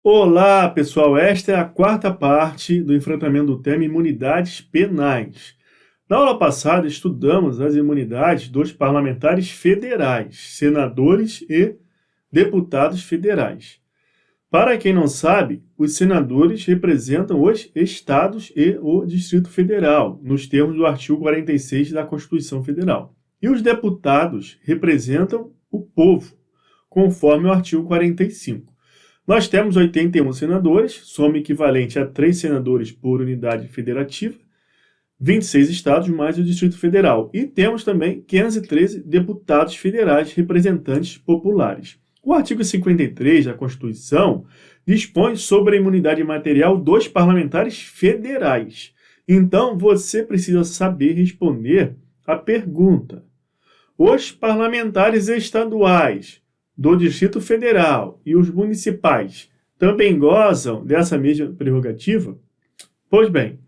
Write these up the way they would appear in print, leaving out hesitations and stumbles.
Olá, pessoal. Esta é a quarta parte do enfrentamento do tema imunidades penais. Na aula passada, estudamos as imunidades dos parlamentares federais, senadores e deputados federais. Para quem não sabe, os senadores representam os estados e o Distrito Federal, nos termos do artigo 46 da Constituição Federal. E os deputados representam o povo, conforme o artigo 45. Nós temos 81 senadores, soma equivalente a 3 senadores por unidade federativa, 26 estados mais o Distrito Federal. E temos também 513 deputados federais representantes populares. O artigo 53 da Constituição dispõe sobre a imunidade material dos parlamentares federais. Então, você precisa saber responder a pergunta: os parlamentares estaduais do Distrito Federal e os municipais também gozam dessa mesma prerrogativa? Pois bem,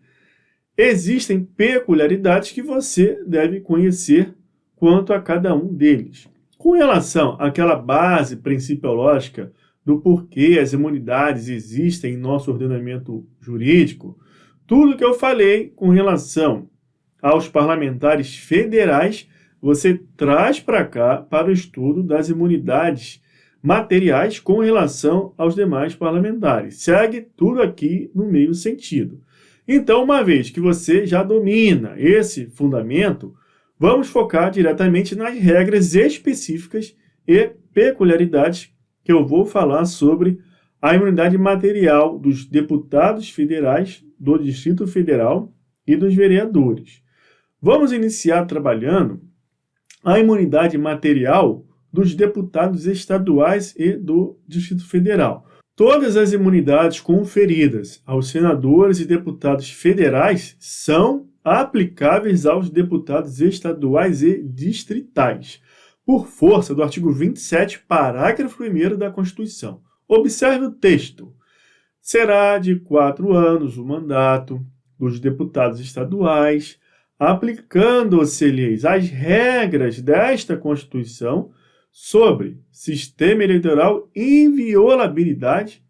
existem peculiaridades que você deve conhecer quanto a cada um deles. Com relação àquela base principiológica do porquê as imunidades existem em nosso ordenamento jurídico, tudo que eu falei com relação aos parlamentares federais, você traz para cá para o estudo das imunidades materiais com relação aos demais parlamentares. Segue tudo aqui no mesmo sentido. Então, uma vez que você já domina esse fundamento, vamos focar diretamente nas regras específicas e peculiaridades que eu vou falar sobre a imunidade material dos deputados federais do Distrito Federal e dos vereadores. Vamos iniciar trabalhando a imunidade material dos deputados estaduais e do Distrito Federal. Todas as imunidades conferidas aos senadores e deputados federais são aplicáveis aos deputados estaduais e distritais, por força do artigo 27, parágrafo 1º da Constituição. Observe o texto. Será de 4 anos o mandato dos deputados estaduais, aplicando-se-lhes as regras desta Constituição sobre sistema eleitoral, inviolabilidade,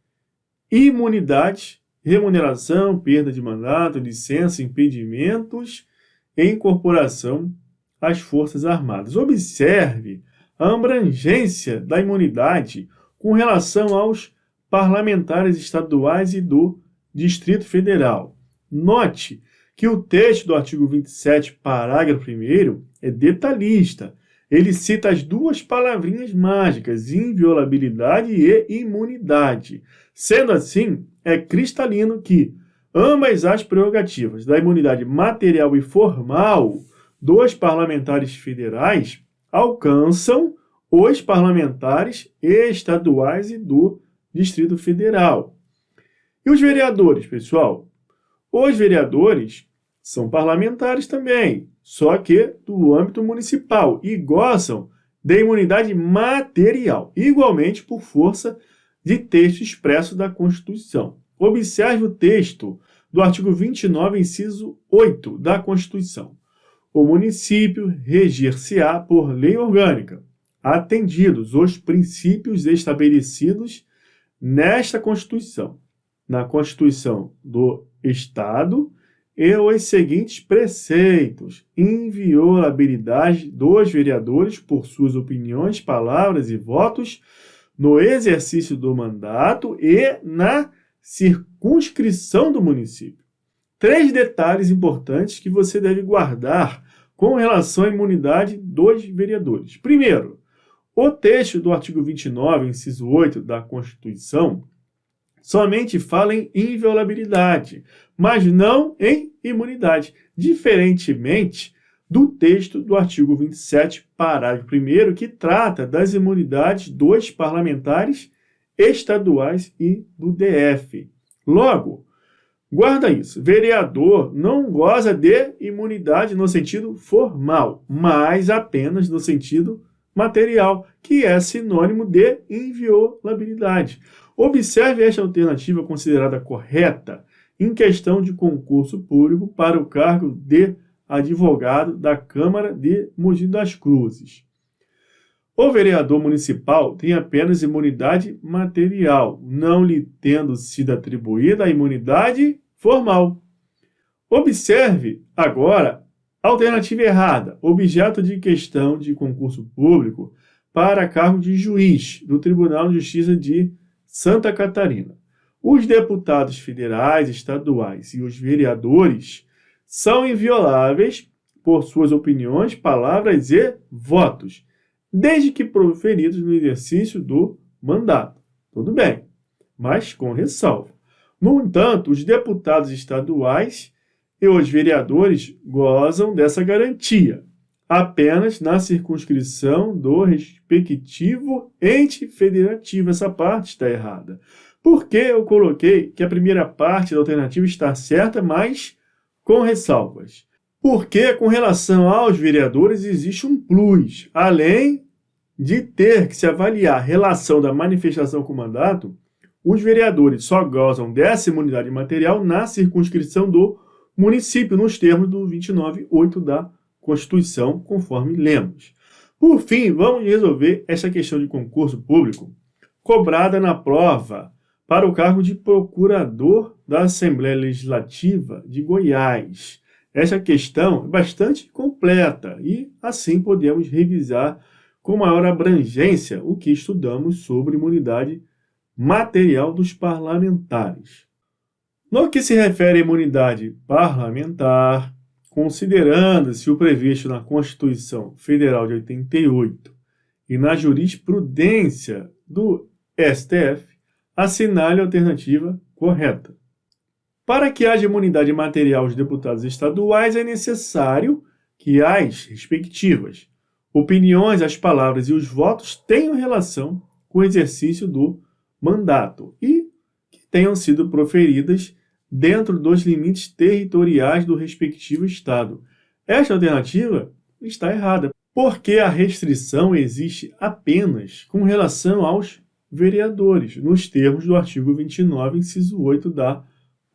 imunidade, remuneração, perda de mandato, licença, impedimentos e incorporação às Forças Armadas. Observe a abrangência da imunidade com relação aos parlamentares estaduais e do Distrito Federal. Note que o texto do artigo 27, parágrafo 1º, é detalhista. Ele cita as duas palavrinhas mágicas, inviolabilidade e imunidade. Sendo assim, é cristalino que ambas as prerrogativas da imunidade material e formal dos parlamentares federais alcançam os parlamentares estaduais e do Distrito Federal. E os vereadores, pessoal? Os vereadores são parlamentares também, só que do âmbito municipal, e gozam da imunidade material, igualmente por força de texto expresso da Constituição. Observe o texto do artigo 29, inciso 8 da Constituição. O município reger-se-á por lei orgânica, atendidos os princípios estabelecidos nesta Constituição, na Constituição do Estado, e os seguintes preceitos: inviolabilidade dos vereadores por suas opiniões, palavras e votos no exercício do mandato e na circunscrição do município. 3 detalhes importantes que você deve guardar com relação à imunidade dos vereadores. Primeiro, o texto do artigo 29, inciso 8 da Constituição, somente fala em inviolabilidade, mas não em imunidade, diferentemente do texto do artigo 27, parágrafo 1º, que trata das imunidades dos parlamentares estaduais e do DF. Logo, guarda isso, vereador não goza de imunidade no sentido formal, mas apenas no sentido material, que é sinônimo de inviolabilidade. Observe esta alternativa considerada correta em questão de concurso público para o cargo de advogado da Câmara de Mogi das Cruzes. O vereador municipal tem apenas imunidade material, não lhe tendo sido atribuída a imunidade formal. Observe agora a alternativa errada, objeto de questão de concurso público para cargo de juiz do Tribunal de Justiça de Santa Catarina. Os deputados federais, estaduais e os vereadores são invioláveis por suas opiniões, palavras e votos, desde que proferidos no exercício do mandato. Tudo bem, mas com ressalva. No entanto, os deputados estaduais e os vereadores gozam dessa garantia, apenas na circunscrição do respectivo ente federativo. Essa parte está errada. Por que eu coloquei que a primeira parte da alternativa está certa, mas com ressalvas? Porque, com relação aos vereadores, existe um plus. Além de ter que se avaliar a relação da manifestação com o mandato, os vereadores só gozam dessa imunidade material na circunscrição do município, nos termos do 29.8 da Constituição, conforme lemos. Por fim, vamos resolver essa questão de concurso público cobrada na prova para o cargo de procurador da Assembleia Legislativa de Goiás. Essa questão é bastante completa e, assim, podemos revisar com maior abrangência o que estudamos sobre imunidade material dos parlamentares. No que se refere à imunidade parlamentar, considerando-se o previsto na Constituição Federal de 88 e na jurisprudência do STF, assinale a alternativa correta. Para que haja imunidade material aos deputados estaduais, é necessário que as respectivas opiniões, as palavras e os votos tenham relação com o exercício do mandato e que tenham sido proferidas dentro dos limites territoriais do respectivo estado. Esta alternativa está errada, porque a restrição existe apenas com relação aos vereadores, nos termos do artigo 29, inciso 8 da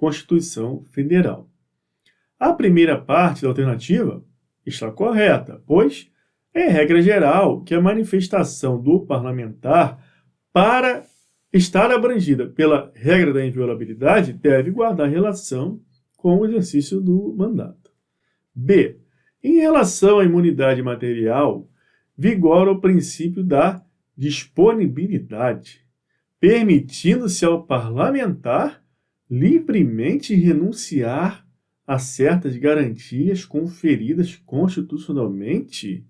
Constituição Federal. A primeira parte da alternativa está correta, pois é regra geral que a manifestação do parlamentar, para estar abrangida pela regra da inviolabilidade, deve guardar relação com o exercício do mandato. B. Em relação à imunidade material, vigora o princípio da disponibilidade, permitindo-se ao parlamentar livremente renunciar a certas garantias conferidas constitucionalmente.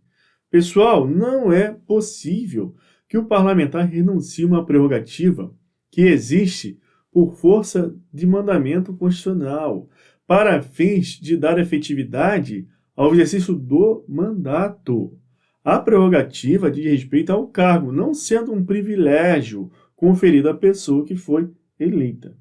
Pessoal, não é possível que o parlamentar renuncie a uma prerrogativa que existe por força de mandamento constitucional, para fins de dar efetividade ao exercício do mandato. A prerrogativa diz respeito ao cargo, não sendo um privilégio conferido à pessoa que foi eleita.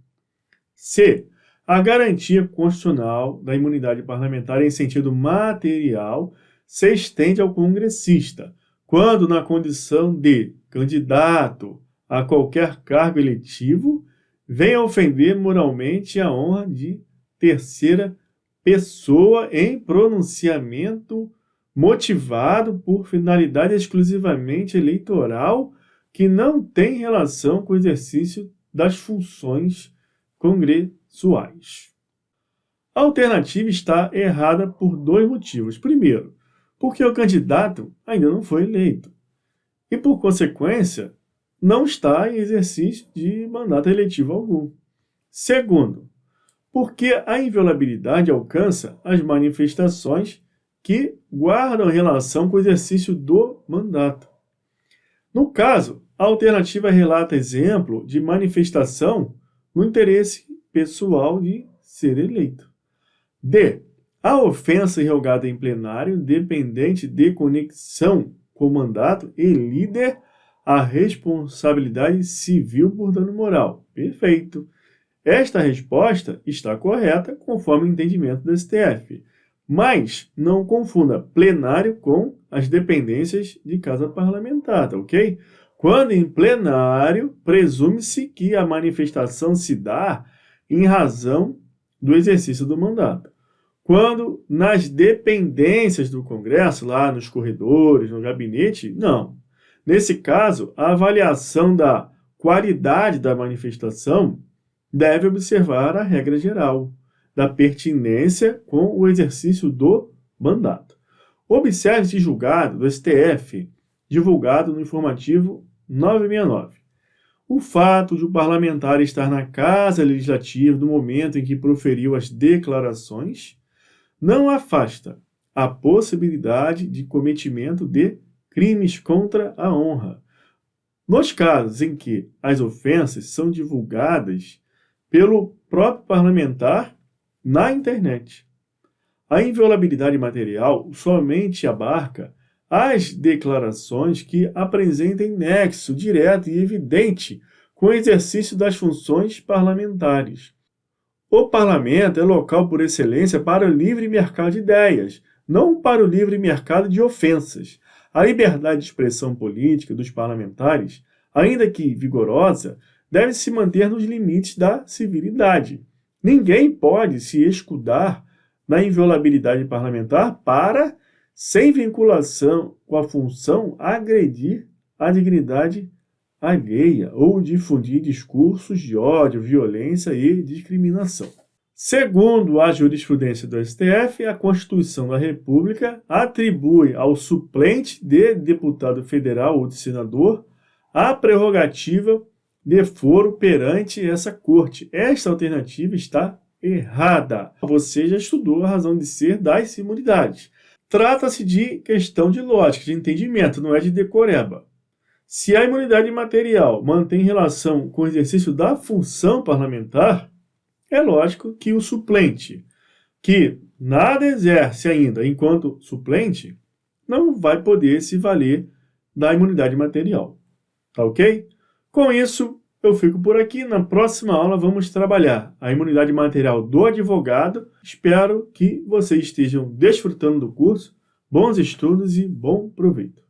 C. A garantia constitucional da imunidade parlamentar em sentido material se estende ao congressista, quando na condição de candidato a qualquer cargo eletivo, venha ofender moralmente a honra de terceira pessoa em pronunciamento motivado por finalidade exclusivamente eleitoral que não tem relação com o exercício das funções congressuais. A alternativa está errada por dois motivos. Primeiro, porque o candidato ainda não foi eleito e, por consequência, não está em exercício de mandato eletivo algum. Segundo, porque a inviolabilidade alcança as manifestações que guardam relação com o exercício do mandato. No caso, a alternativa relata exemplo de manifestação no interesse pessoal de ser eleito. D. A ofensa irrogada em plenário, dependente de conexão com o mandato e líder a responsabilidade civil por dano moral. Perfeito. Esta resposta está correta conforme o entendimento do STF. Mas não confunda plenário com as dependências de casa parlamentar, tá ok? Quando em plenário, presume-se que a manifestação se dá em razão do exercício do mandato. Quando nas dependências do Congresso, lá nos corredores, no gabinete, não. Nesse caso, a avaliação da qualidade da manifestação deve observar a regra geral da pertinência com o exercício do mandato. Observe-se julgado do STF, divulgado no informativo 969. O fato de o parlamentar estar na Casa Legislativa no momento em que proferiu as declarações não afasta a possibilidade de cometimento de crimes contra a honra, nos casos em que as ofensas são divulgadas pelo próprio parlamentar na internet. A inviolabilidade material somente abarca as declarações que apresentem nexo direto e evidente com o exercício das funções parlamentares. O parlamento é local por excelência para o livre mercado de ideias, não para o livre mercado de ofensas. A liberdade de expressão política dos parlamentares, ainda que vigorosa, deve se manter nos limites da civilidade. Ninguém pode se escudar na inviolabilidade parlamentar para, sem vinculação com a função, agredir a dignidade alheia ou difundir discursos de ódio, violência e discriminação. Segundo a jurisprudência do STF, a Constituição da República atribui ao suplente de deputado federal ou de senador a prerrogativa de foro perante essa corte. Esta alternativa está errada. Você já estudou a razão de ser das imunidades. Trata-se de questão de lógica, de entendimento, não é de decoreba. Se a imunidade material mantém relação com o exercício da função parlamentar, é lógico que o suplente, que nada exerce ainda enquanto suplente, não vai poder se valer da imunidade material. Tá ok? Com isso, eu fico por aqui. Na próxima aula vamos trabalhar a imunidade material do advogado. Espero que vocês estejam desfrutando do curso. Bons estudos e bom proveito.